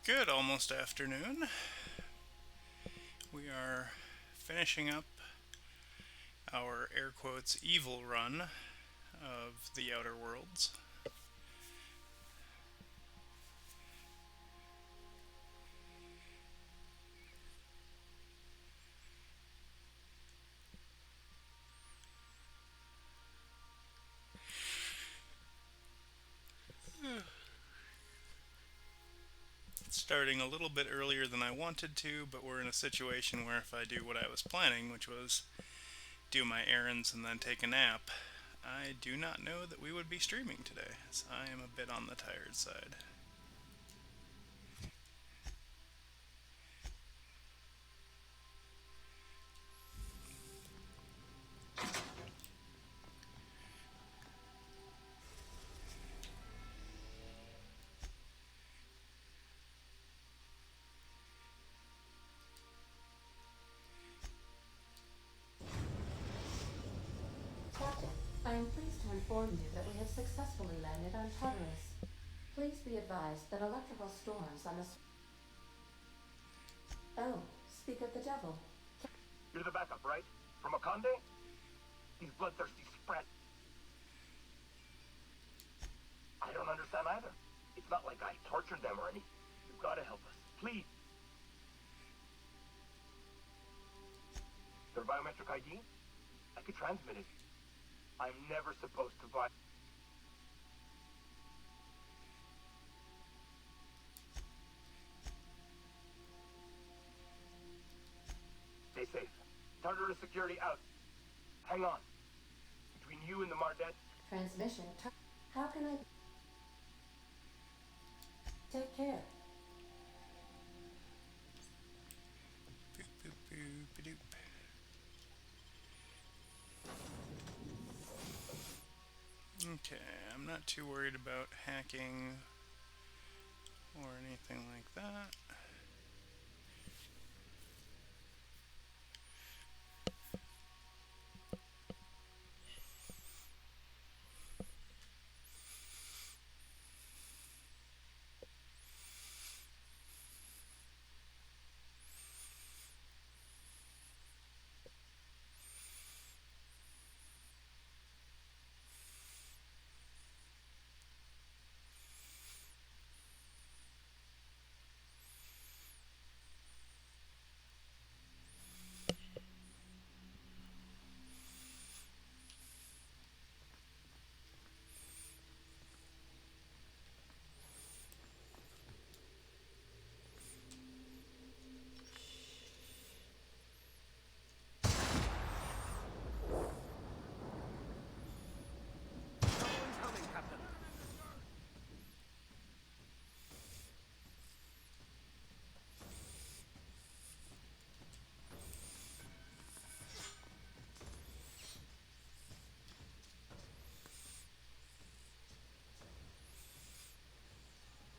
Good, almost afternoon. We are finishing up our air quotes evil run of the Outer Worlds. Starting a little bit earlier than I wanted to, but we're in a situation where if I do what I was planning, which was do my errands and then take a nap, I do not know that we would be streaming today, as I am a bit on the tired side. Captain, I am pleased to inform you that we have successfully landed on Tartarus. Please be advised that electrical storms on the... Oh, speak of the devil. You're the backup, right? From Akande? These bloodthirsty sprat... I don't understand either. It's not like I tortured them or anything. You've got to help us. Please. Their biometric ID? I could transmit it. I'm never supposed to buy... Stay safe. Tartarus security out. Hang on. Between you and the Mardet... Transmission... How can I... Take care. Boop, boop, boop, doop. Okay, I'm not too worried about hacking or anything like that.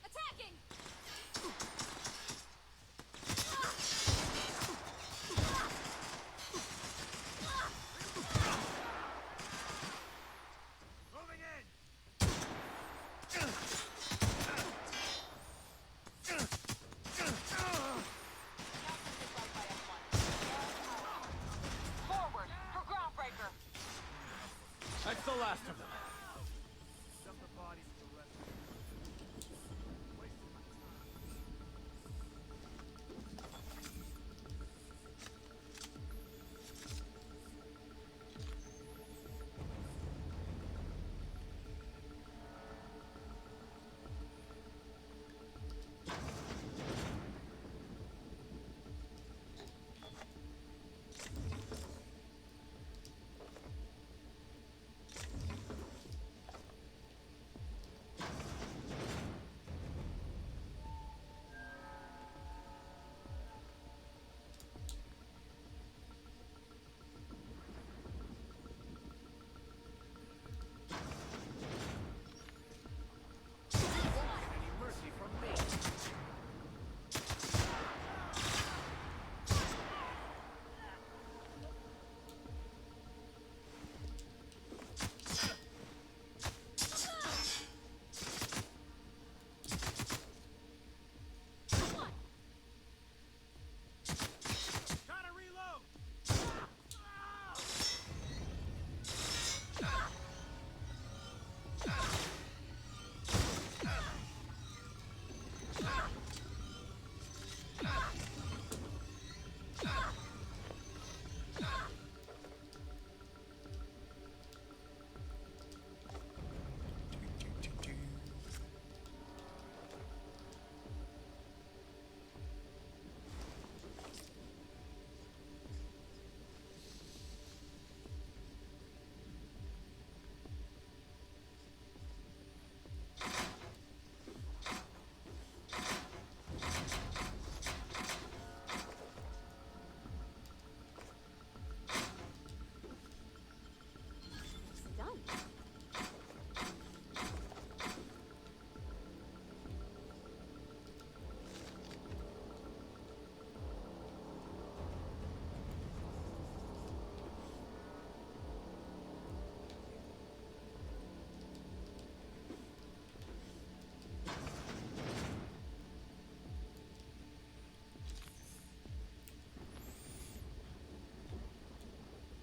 Attacking! Moving in! Forward for Groundbreaker! That's the last of them. Dump the bodies to the rest.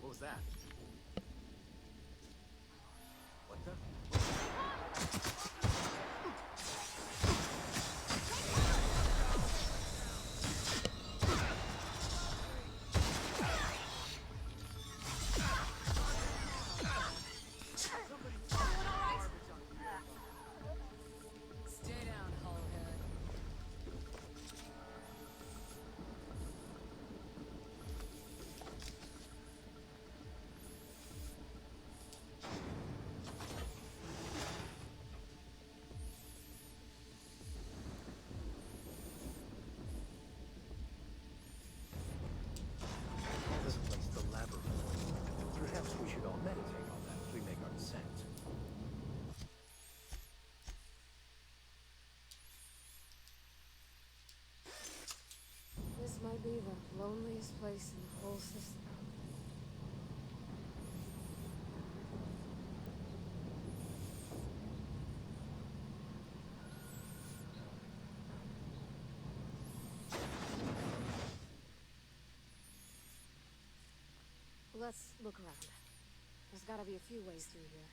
What was that? What the? Stay down, Hullhead. This place, the laboratory. Perhaps we should all meditate on that as we make our descent. This might be the loneliest place in the whole system. Let's look around. There's gotta be a few ways through here.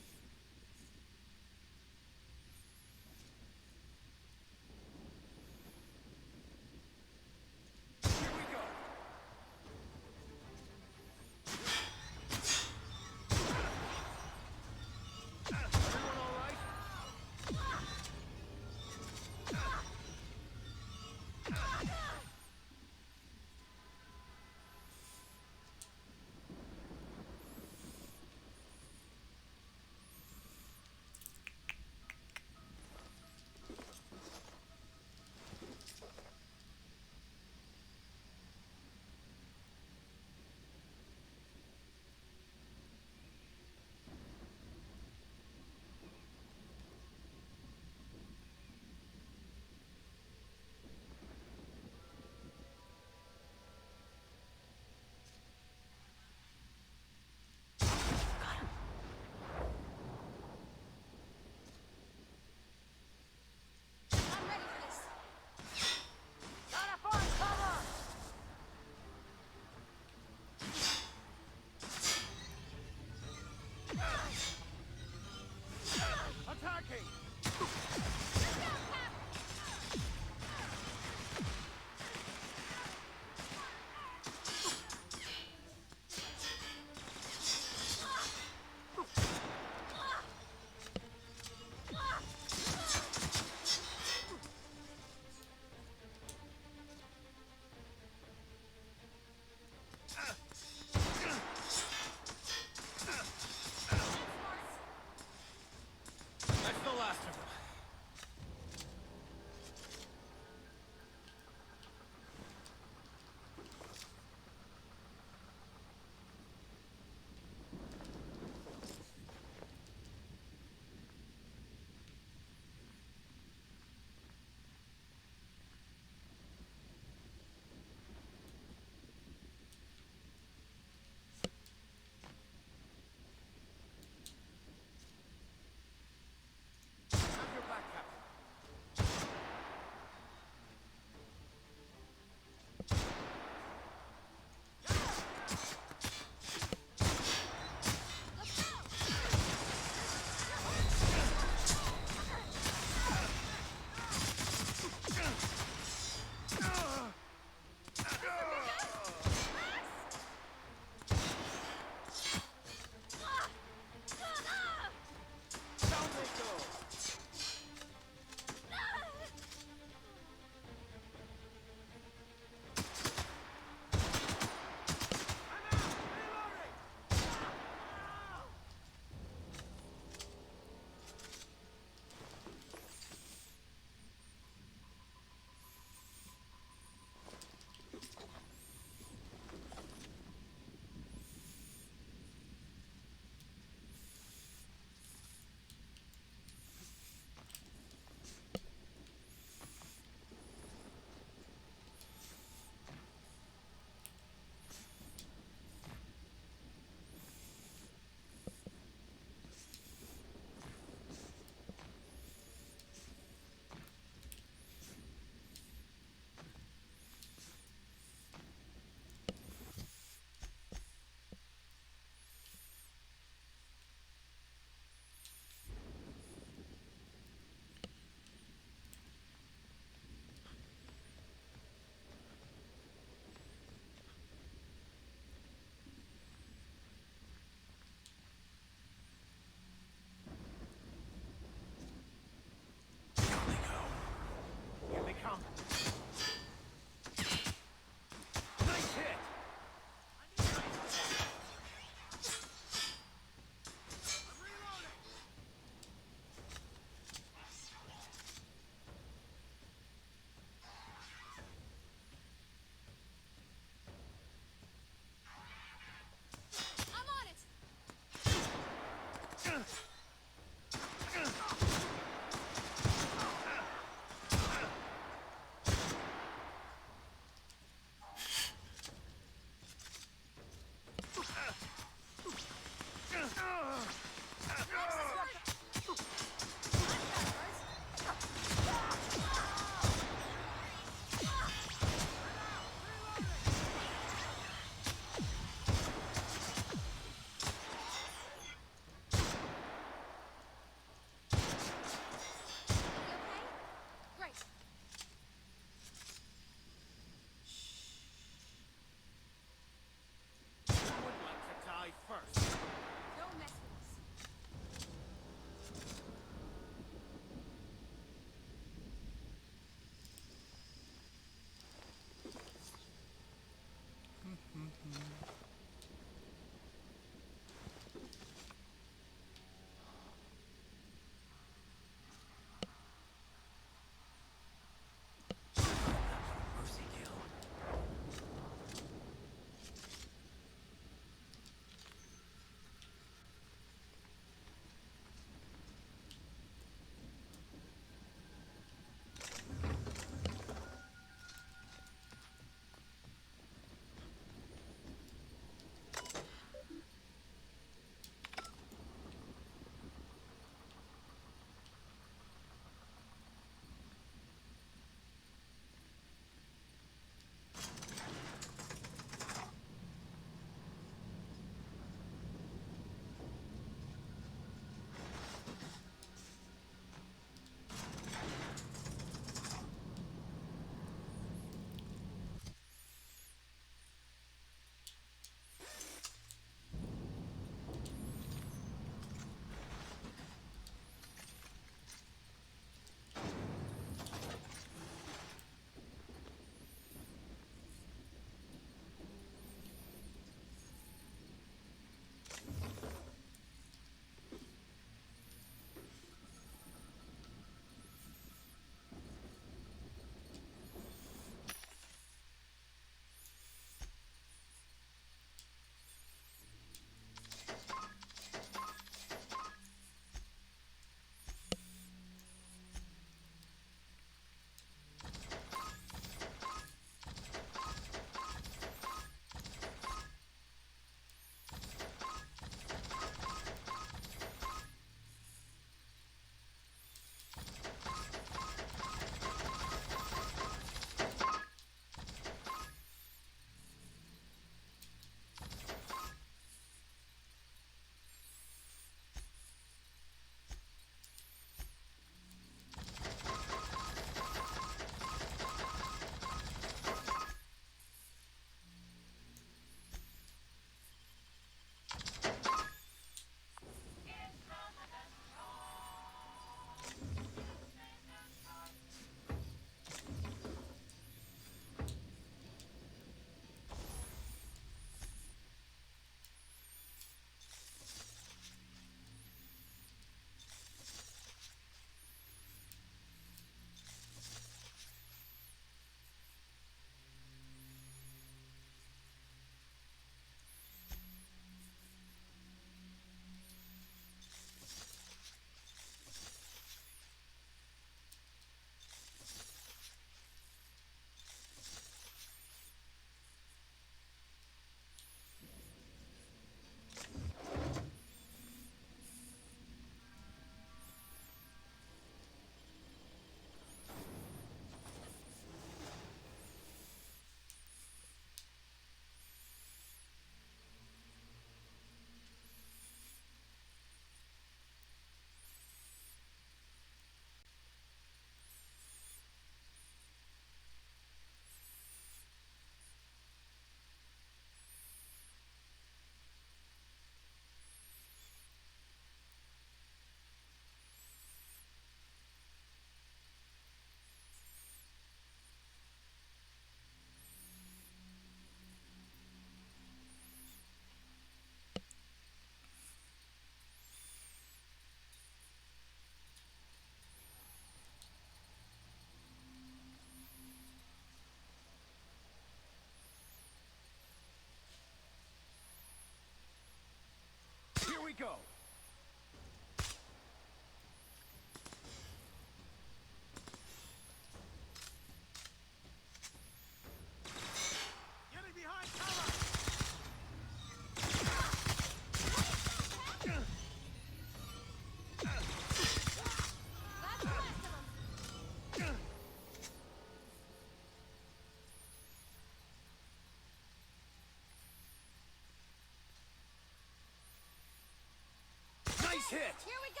Shit! Here we go!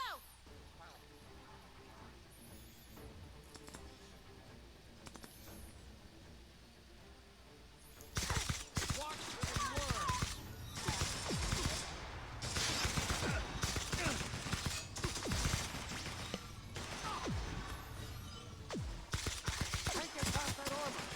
Can't get past that armor!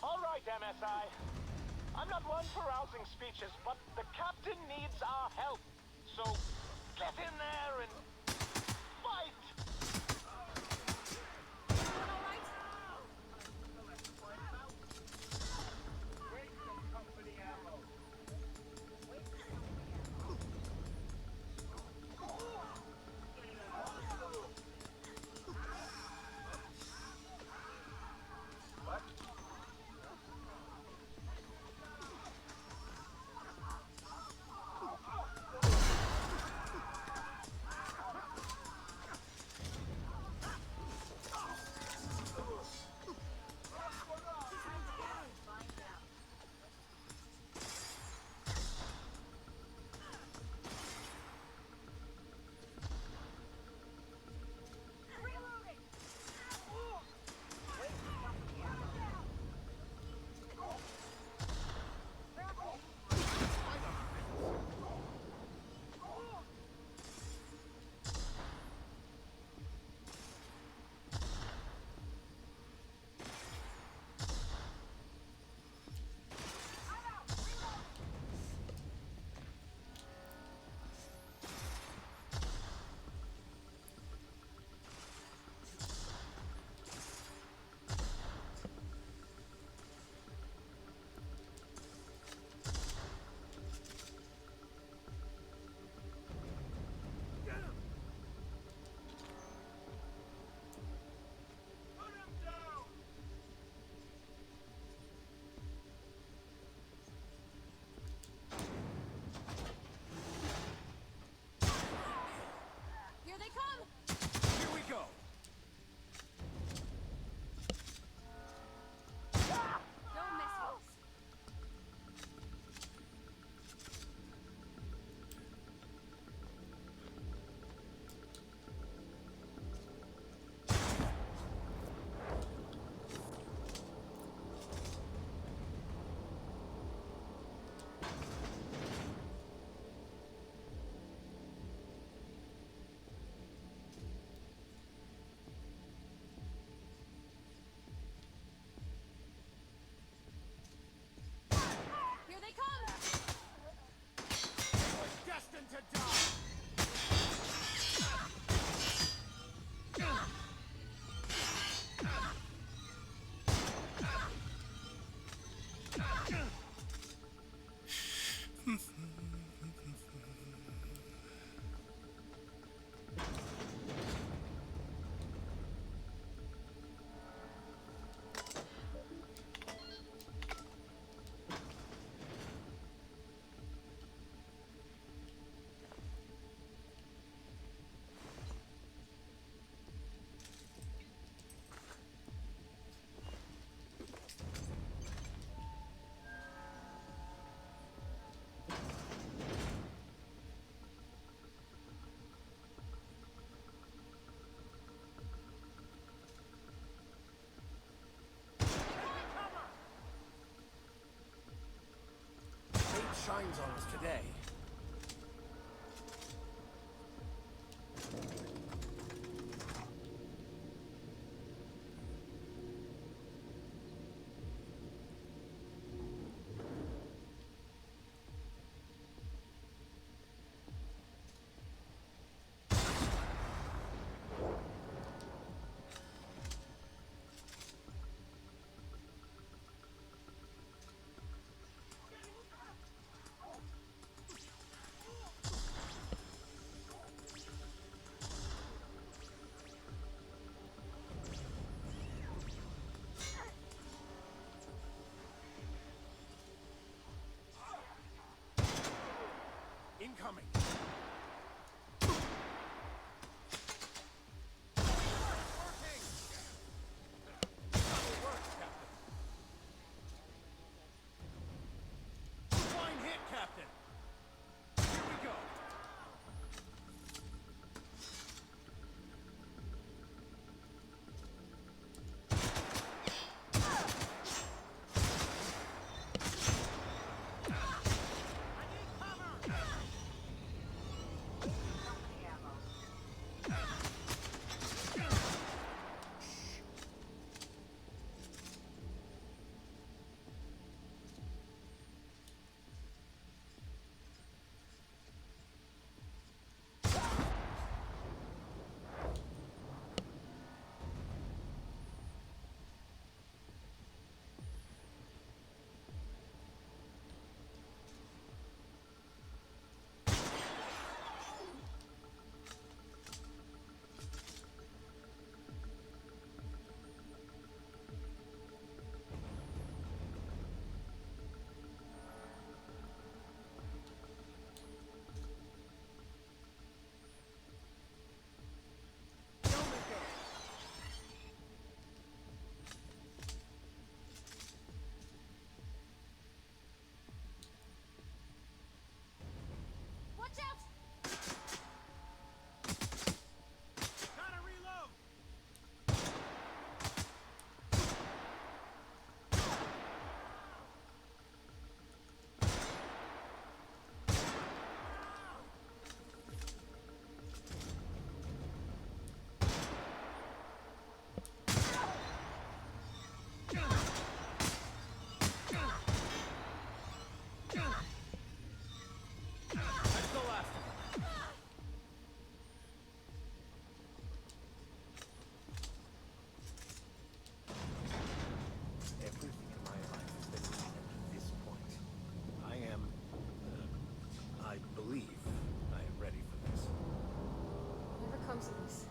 All right, MSI. I'm not one for rousing speeches, but the captain needs our help. So get in there and fight! today. Incoming! Working! That'll work, Captain. Fine hit, Captain! Here we go! Watch out! Gotta reload! That's the last of them. Everything in my life has been leading up to this point. I believe I am ready for this. Never comes of this.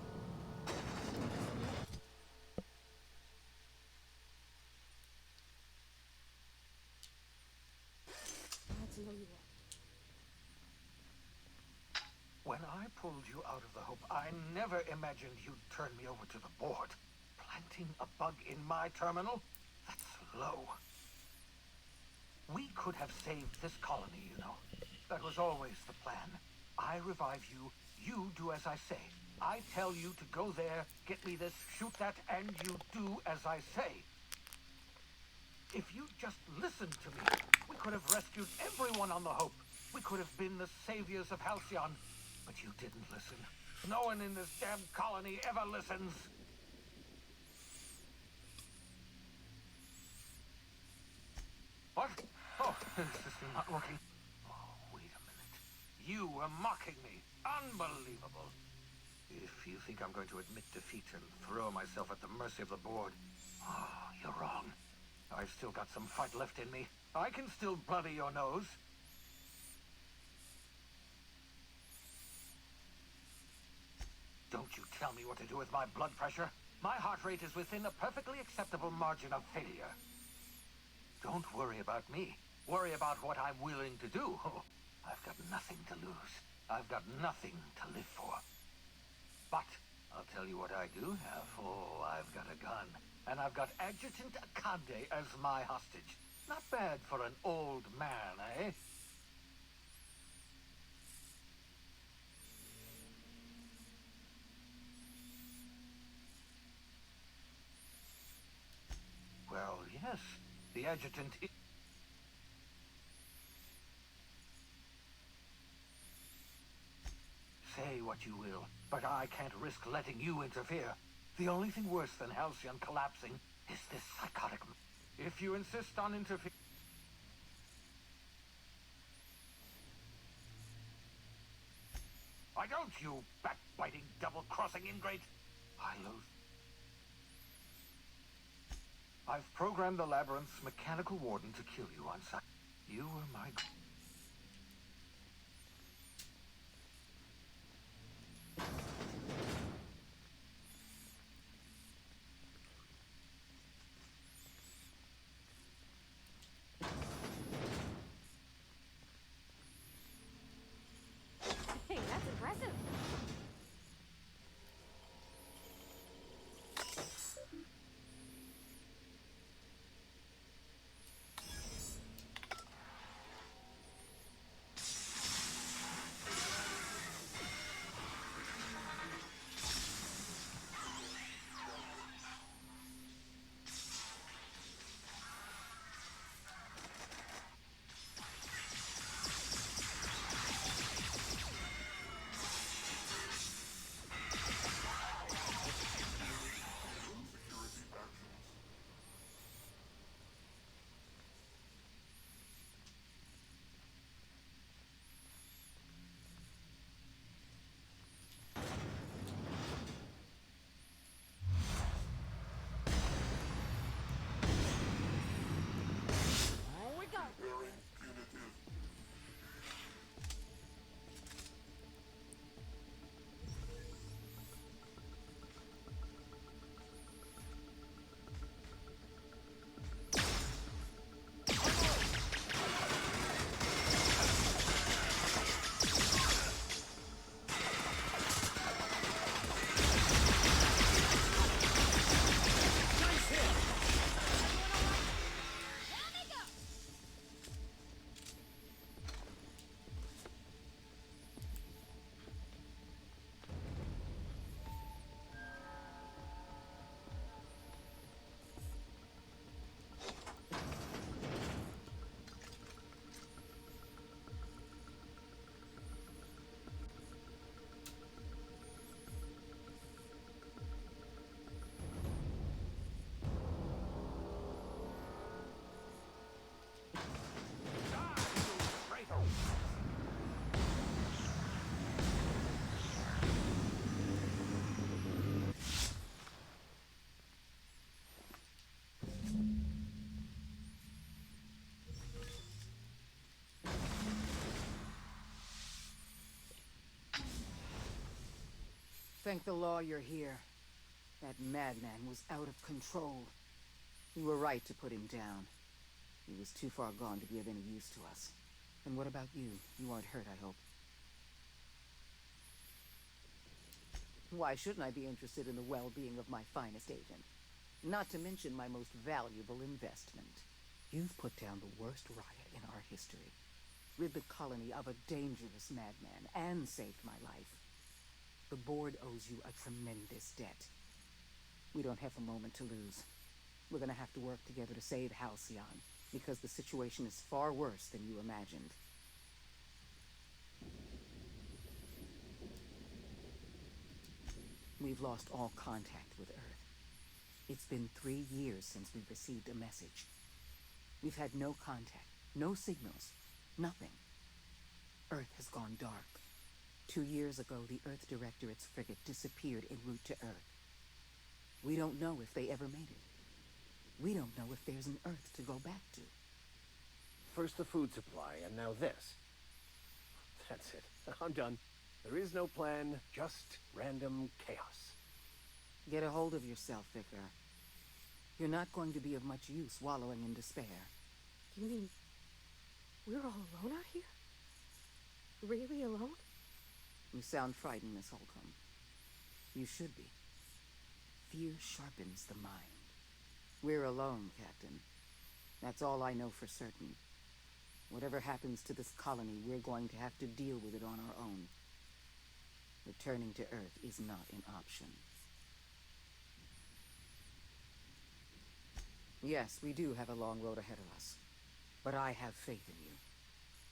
Glad to know you all. When I pulled you out of the Hope, I never imagined you'd turn me over to the board. Planting a bug in my terminal? That's low. We could have saved this colony, you know. That was always the plan. I revive you, you do as I say. I tell you to go there, get me this, shoot that, and you do as I say. If you'd just listened to me, we could have rescued everyone on the Hope. We could have been the saviors of Halcyon. But you didn't listen. No one in this damn colony ever listens. What? Oh, is this thing not working? Oh, wait a minute. You were mocking me. Unbelievable. If you think I'm going to admit defeat and throw myself at the mercy of the board, oh, you're wrong. I've still got some fight left in me. I can still bloody your nose. Don't you tell me what to do with my blood pressure. My heart rate is within a perfectly acceptable margin of failure. Don't worry about me. Worry about what I'm willing to do. Oh, I've got nothing to lose. I've got nothing to live for. But I'll tell you what I do have. Oh, I've got a gun. And I've got Adjutant Akande as my hostage. Not bad for an old man, eh? Well, yes. The adjutant what you will, but I can't risk letting you interfere. The only thing worse than Halcyon collapsing is this psychotic... If you insist on interfering... Why don't you, backbiting, double-crossing ingrate? I loathe... I've programmed the Labyrinth's mechanical warden to kill you on sight. You were my... Hey, that's impressive. Here we go. Down they go! Thank the law you're here. That madman was out of control. You were right to put him down. He was too far gone to be of any use to us. And what about you? You aren't hurt, I hope. Why shouldn't I be interested in the well-being of my finest agent? Not to mention my most valuable investment. You've put down the worst riot in our history, rid the colony of a dangerous madman, and saved my life. The board owes you a tremendous debt. We don't have a moment to lose. We're gonna have to work together to save Halcyon, because the situation is far worse than you imagined. We've lost all contact with Earth. It's been 3 years since we received a message. We've had no contact, no signals, nothing. Earth has gone dark. 2 years ago, the Earth Directorate's frigate disappeared en route to Earth. We don't know if they ever made it. We don't know if there's an Earth to go back to. First the food supply, and now this. That's it. I'm done. There is no plan, just random chaos. Get a hold of yourself, Vicar. You're not going to be of much use wallowing in despair. You mean we're all alone out here? Really alone? You sound frightened, Miss Holcomb. You should be. Fear sharpens the mind. We're alone, Captain. That's all I know for certain. Whatever happens to this colony, we're going to have to deal with it on our own. Returning to Earth is not an option. Yes, we do have a long road ahead of us. But I have faith in you.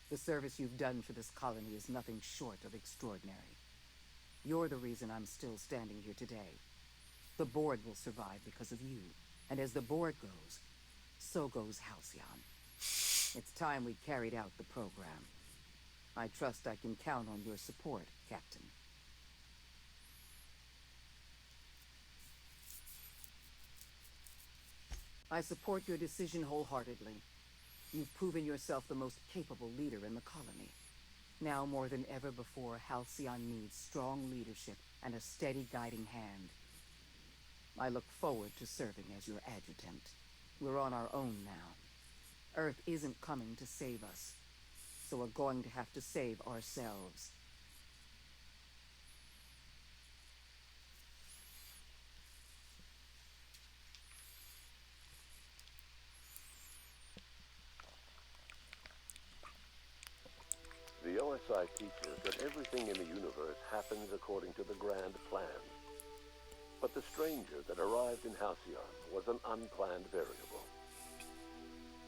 The service you've done for this colony is nothing short of extraordinary. You're the reason I'm still standing here today. The board will survive because of you. And as the board goes, so goes Halcyon. It's time we carried out the program. I trust I can count on your support, Captain. I support your decision wholeheartedly. You've proven yourself the most capable leader in the colony. Now more than ever before, Halcyon needs strong leadership and a steady guiding hand. I look forward to serving as your adjutant. We're on our own now. Earth isn't coming to save us, so we're going to have to save ourselves. The OSI teaches that everything in the universe happens according to the grand plan. But the stranger that arrived in Halcyon was an unplanned variable.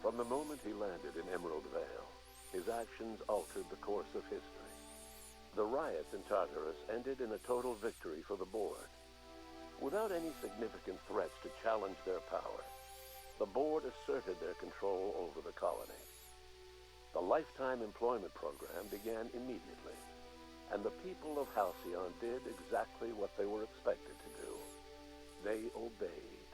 From the moment he landed in Emerald Vale, his actions altered the course of history. The riots in Tartarus ended in a total victory for the board. Without any significant threats to challenge their power, the board asserted their control over the colony. The Lifetime Employment Program began immediately, and the people of Halcyon did exactly what they were expected to do. They obeyed.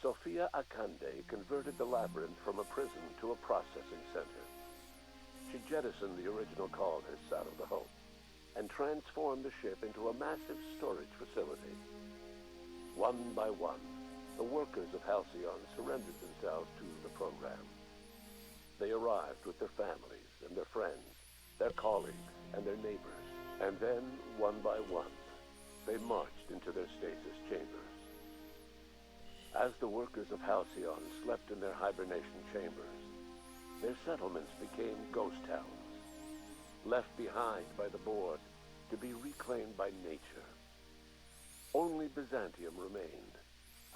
Sophia Akande converted the labyrinth from a prison to a processing center. She jettisoned the original colonists out of the Hope and transformed the ship into a massive storage facility. One by one, the workers of Halcyon surrendered themselves to the program. They arrived with their families and their friends, their colleagues and their neighbors, and then, one by one, they marched into their stasis chambers. As the workers of Halcyon slept in their hibernation chambers, their settlements became ghost towns, left behind by the board to be reclaimed by nature. Only Byzantium remained,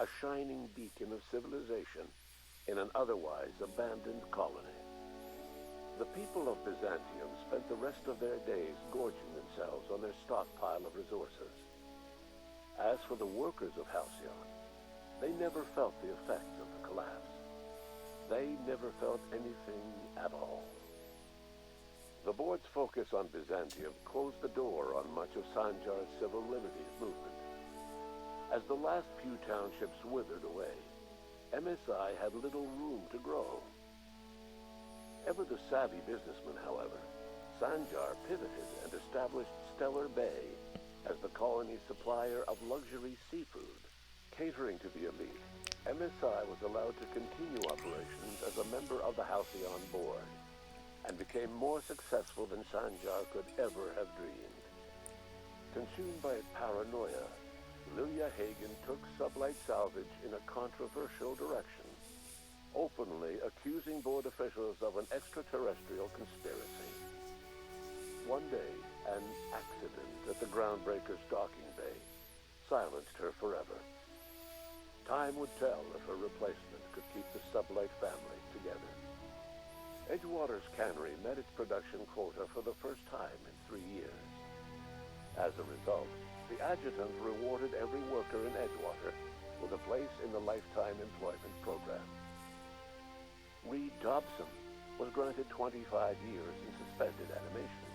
a shining beacon of civilization in an otherwise abandoned colony. The people of Byzantium spent the rest of their days gorging themselves on their stockpile of resources. As for the workers of Halcyon, they never felt the effects of the collapse. They never felt anything at all. The board's focus on Byzantium closed the door on much of Sanjar's civil liberties movement. As the last few townships withered away, MSI had little room to grow. Ever the savvy businessman, however, Sanjar pivoted and established Stellar Bay as the colony's supplier of luxury seafood. Catering to the elite, MSI was allowed to continue operations as a member of the Halcyon board, and became more successful than Sanjar could ever have dreamed. Consumed by paranoia, Lilia Hagen took Sublight Salvage in a controversial direction, openly accusing board officials of an extraterrestrial conspiracy. One day, an accident at the Groundbreaker's docking bay silenced her forever. Time would tell if her replacement could keep the Sublight family together. Edgewater's cannery met its production quota for the first time in 3 years. As a result, the adjutant rewarded every worker in Edgewater with a place in the Lifetime Employment Program. Reed Dobson was granted 25 years in suspended animation.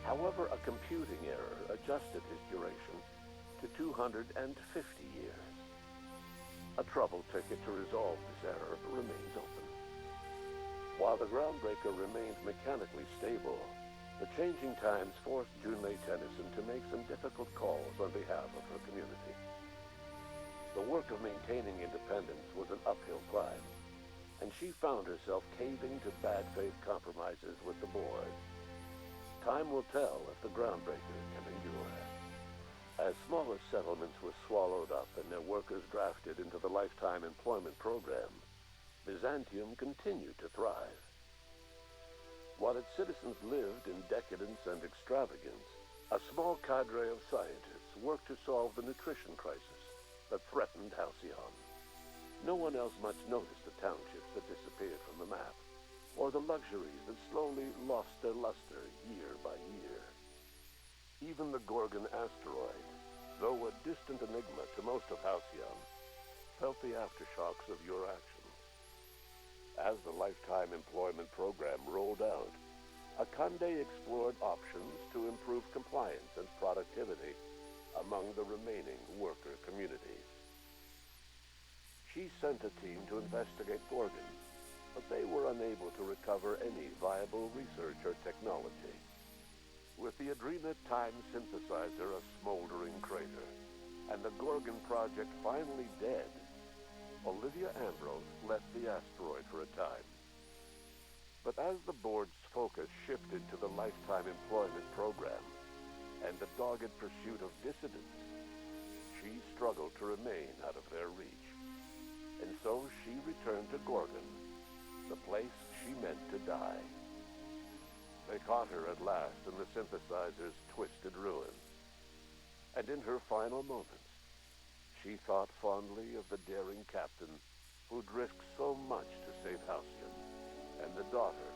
However, a computing error adjusted his duration to 250 years. A trouble ticket to resolve this error remains open. While the Groundbreaker remained mechanically stable, the changing times forced Junlei Tennyson to make some difficult calls on behalf of her community. The work of maintaining independence was an uphill climb, and she found herself caving to bad faith compromises with the board. Time will tell if the Groundbreaker can endure. As smaller settlements were swallowed up and their workers drafted into the Lifetime Employment Program, Byzantium continued to thrive. While its citizens lived in decadence and extravagance, a small cadre of scientists worked to solve the nutrition crisis that threatened Halcyon. No one else much noticed the townships that disappeared from the map, or the luxuries that slowly lost their luster year by year. Even the Gorgon asteroid, though a distant enigma to most of Halcyon, felt the aftershocks of your actions. As the Lifetime Employment Program rolled out, Akande explored options to improve compliance and productivity among the remaining worker communities. She sent a team to investigate Gorgon, but they were unable to recover any viable research or technology. With the Adrena Time Synthesizer a smoldering crater, and the Gorgon project finally dead, Olivia Ambrose left the asteroid for a time. But as the board's focus shifted to the Lifetime Employment Program and the dogged pursuit of dissidents, she struggled to remain out of their reach. And so she returned to Gorgon, the place she meant to die. They caught her at last in the synthesizer's twisted ruins. And in her final moments, she thought fondly of the daring captain who'd risked so much to save Halcyon, and the daughter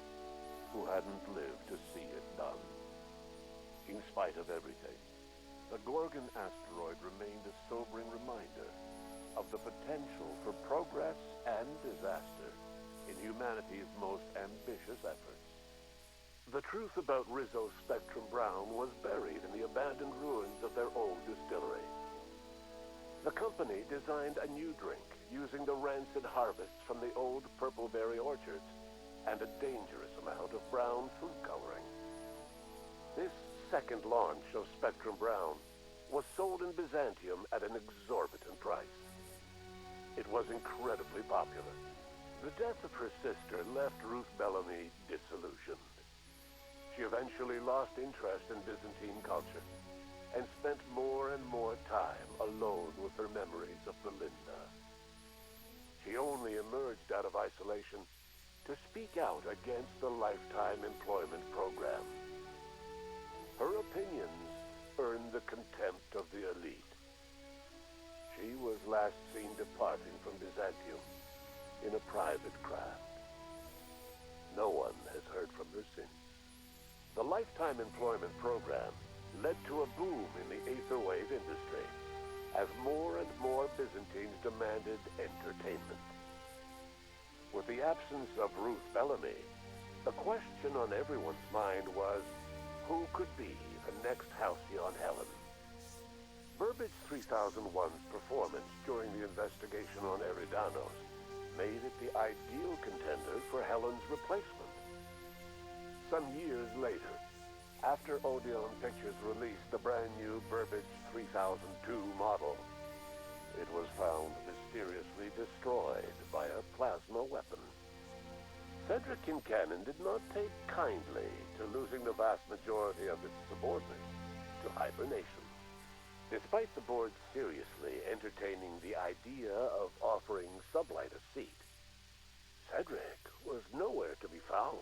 who hadn't lived to see it done. In spite of everything, the Gorgon asteroid remained a sobering reminder of the potential for progress and disaster in humanity's most ambitious efforts. The truth about Rizzo Spectrum Brown was buried in the abandoned ruins of their old distillery. The company designed a new drink using the rancid harvests from the old purpleberry orchards and a dangerous amount of brown food coloring. This second launch of Spectrum Brown was sold in Byzantium at an exorbitant price. It was incredibly popular. The death of her sister left Ruth Bellamy disillusioned. She eventually lost interest in Byzantine culture and spent more and more time alone with her memories of Belinda. She only emerged out of isolation to speak out against the Lifetime Employment Program. Her opinions earned the contempt of the elite. She was last seen departing from Byzantium in a private craft. No one has heard from her since. The Lifetime Employment Program led to a boom in the Aetherwave industry as more and more Byzantines demanded entertainment. With the absence of Ruth Bellamy, the question on everyone's mind was, who could be the next Halcyon Helen? Burbage 3001's performance during the investigation on Eridanos made it the ideal contender for Helen's replacement. Some years later, after Odeon Pictures released the brand new Burbage 3002 model, it was found mysteriously destroyed by a plasma weapon. Cedric Kincannon did not take kindly to losing the vast majority of its subordinates to hibernation. Despite the board seriously entertaining the idea of offering Sublight a seat, Cedric was nowhere to be found.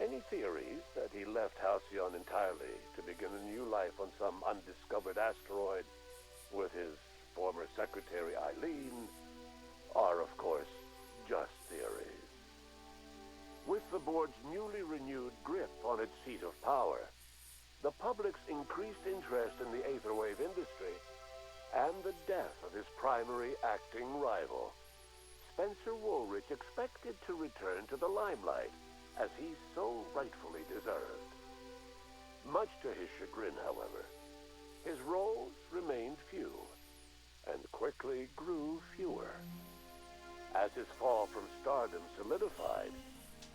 Any theories that he left Halcyon entirely to begin a new life on some undiscovered asteroid with his former secretary Eileen are, of course, just theories. With the board's newly renewed grip on its seat of power, the public's increased interest in the Aetherwave industry, and the death of his primary acting rival, Spencer Woolrich expected to return to the limelight as he so rightfully deserved. Much to his chagrin, however, his roles remained few, and quickly grew fewer. As his fall from stardom solidified,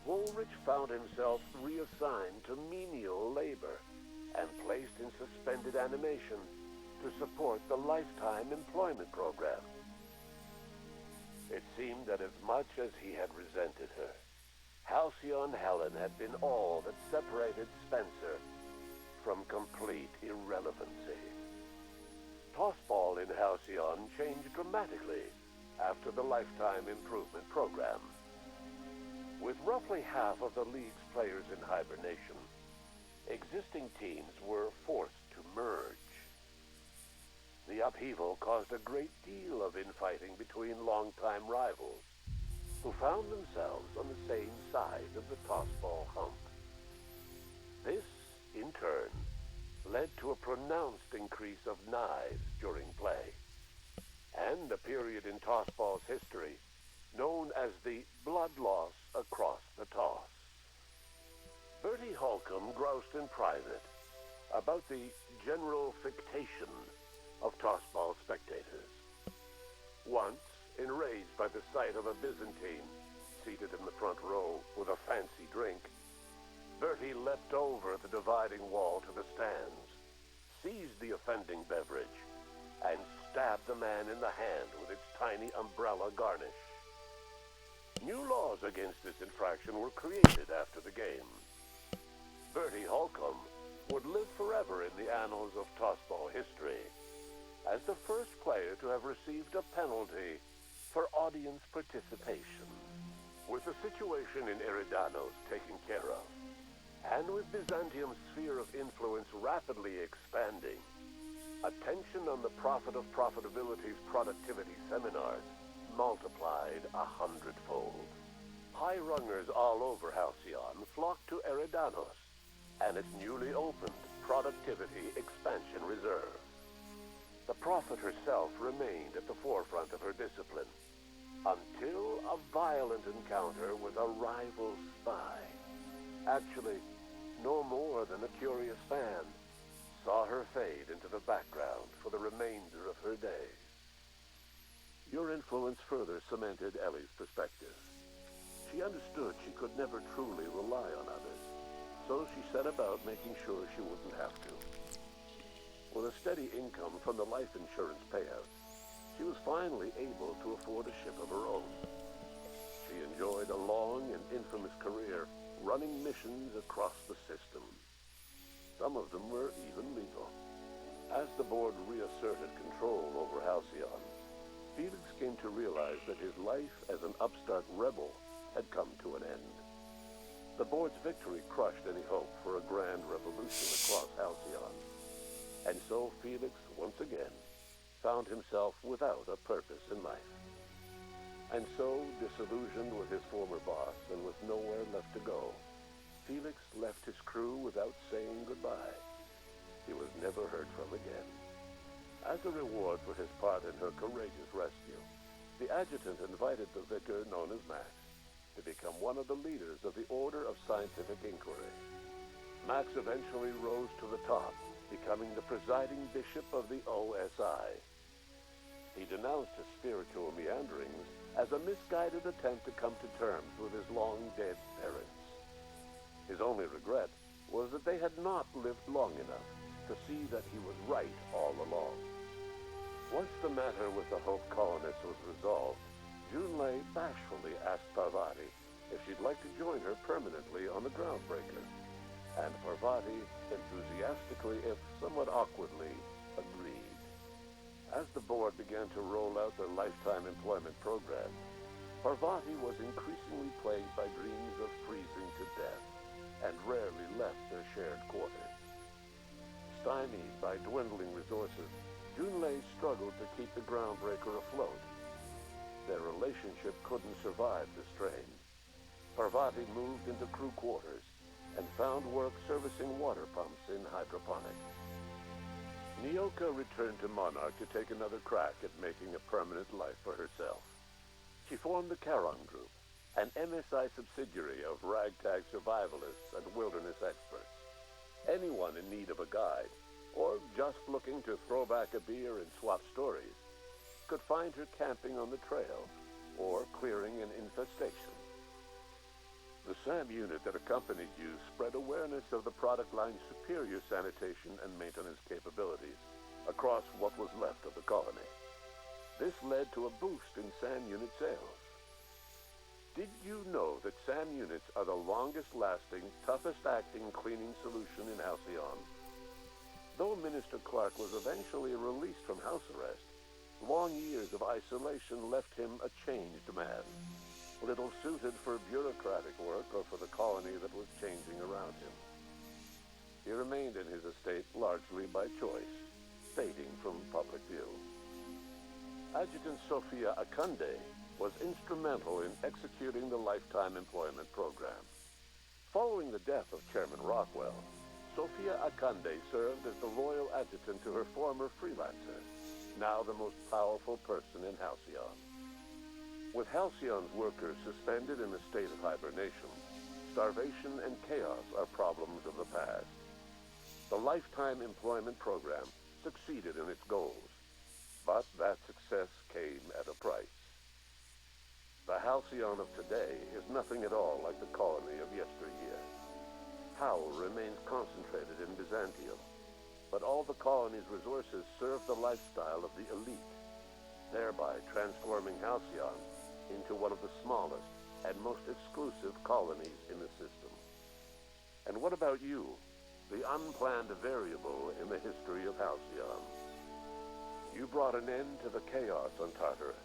Woolrich found himself reassigned to menial labor and placed in suspended animation to support the Lifetime Employment Program. It seemed that as much as he had resented her, Halcyon Helen had been all that separated Spencer from complete irrelevancy. Tossball in Halcyon changed dramatically after the Lifetime Improvement Program. With roughly half of the league's players in hibernation, existing teams were forced to merge. The upheaval caused a great deal of infighting between longtime rivals, who found themselves on the same side of the tossball hump. This, in turn, led to a pronounced increase of knives during play, and a period in tossball's history known as the blood loss across the toss. Bertie Holcomb groused in private about the general fictation of tossball spectators. Once, enraged by the sight of a Byzantine seated in the front row with a fancy drink, Bertie leapt over the dividing wall to the stands, seized the offending beverage, and stabbed the man in the hand with its tiny umbrella garnish. New laws against this infraction were created after the game. Bertie Holcomb would live forever in the annals of tossball history as the first player to have received a penalty for audience participation. With the situation in Eridanos taken care of, and with Byzantium's sphere of influence rapidly expanding, attention on the Prophet of Profitability's productivity seminars multiplied 100-fold. High-rungers all over Halcyon flocked to Eridanos and its newly opened Productivity Expansion Reserve. The Prophet herself remained at the forefront of her discipline, until a violent encounter with a rival spy, actually no more than a curious fan, saw her fade into the background for the remainder of her days. Your influence further cemented Ellie's perspective. She understood she could never truly rely on others, so she set about making sure she wouldn't have to. With a steady income from the life insurance payouts, she was finally able to afford a ship of her own. She enjoyed a long and infamous career running missions across the system. Some of them were even legal. As the board reasserted control over Halcyon, Felix came to realize that his life as an upstart rebel had come to an end. The board's victory crushed any hope for a grand revolution across Halcyon, and so Felix, once again, found himself without a purpose in life. And so, disillusioned with his former boss and with nowhere left to go, Felix left his crew without saying goodbye. He was never heard from again. As a reward for his part in her courageous rescue, the adjutant invited the vicar known as Max to become one of the leaders of the Order of Scientific Inquiry. Max eventually rose to the top, becoming the presiding bishop of the OSI. He denounced his spiritual meanderings as a misguided attempt to come to terms with his long-dead parents. His only regret was that they had not lived long enough to see that he was right all along. Once the matter with the Hope colonists was resolved, Junlei bashfully asked Parvati if she'd like to join her permanently on the Groundbreaker, and Parvati enthusiastically, if somewhat awkwardly, agreed. As the board began to roll out their lifetime employment program, Parvati was increasingly plagued by dreams of freezing to death, and rarely left their shared quarters. Stymied by dwindling resources, Junlei struggled to keep the Groundbreaker afloat. Their relationship couldn't survive the strain. Parvati moved into crew quarters and found work servicing water pumps in hydroponics. Nyoka returned to Monarch to take another crack at making a permanent life for herself. She formed the Charon Group, an MSI subsidiary of ragtag survivalists and wilderness experts. Anyone in need of a guide, or just looking to throw back a beer and swap stories, could find her camping on the trail or clearing an infestation. The SAM unit that accompanied you spread awareness of the product line's superior sanitation and maintenance capabilities across what was left of the colony. This led to a boost in SAM unit sales. Did you know that SAM units are the longest-lasting, toughest-acting cleaning solution in Halcyon? Though Minister Clark was eventually released from house arrest, long years of isolation left him a changed man, little suited for bureaucratic work or for the colony that was changing around him. He remained in his estate largely by choice, fading from public view. Adjutant Sophia Akunde was instrumental in executing the Lifetime Employment Program. Following the death of Chairman Rockwell, Sophia Akande served as the loyal adjutant to her former freelancer, now the most powerful person in Halcyon. With Halcyon's workers suspended in a state of hibernation, starvation and chaos are problems of the past. The Lifetime Employment Program succeeded in its goals, but that success came at a price. The Halcyon of today is nothing at all like the colony of yesteryear. Power remains concentrated in Byzantium, but all the colony's resources serve the lifestyle of the elite, thereby transforming Halcyon into one of the smallest and most exclusive colonies in the system. And what about you, the unplanned variable in the history of Halcyon? You brought an end to the chaos on Tartarus,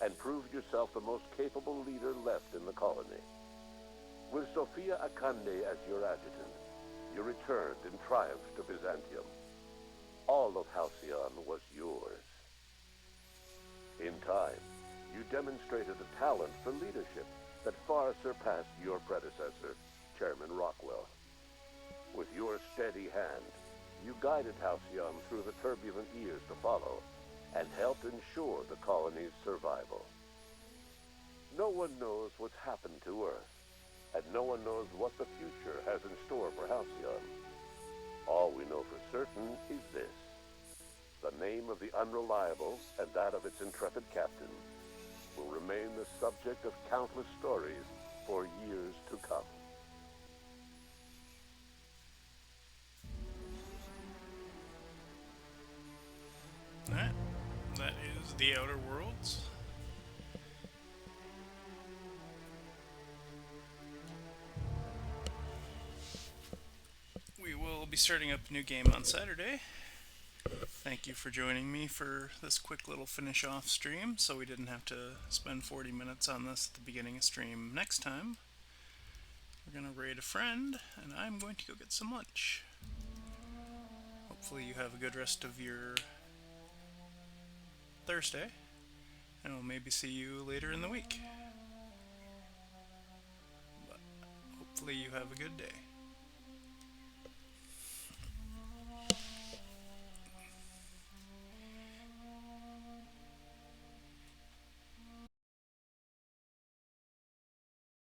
and proved yourself the most capable leader left in the colony. With Sophia Akande as your adjutant, you returned in triumph to Byzantium. All of Halcyon was yours. In time, you demonstrated a talent for leadership that far surpassed your predecessor, Chairman Rockwell. With your steady hand, you guided Halcyon through the turbulent years to follow, and helped ensure the colony's survival. No one knows what's happened to Earth, and no one knows what the future has in store for Halcyon. All we know for certain is this: the name of the Unreliable and that of its intrepid captain will remain the subject of countless stories for years to come. That is The Outer Worlds. We will be starting up a new game on Saturday. Thank you for joining me for this quick little finish off stream, so we didn't have to spend 40 minutes on this at the beginning of stream. Next time, we're going to raid a friend, and I'm going to go get some lunch. Hopefully you have a good rest of your Thursday, and we'll maybe see you later in the week. But hopefully you have a good day.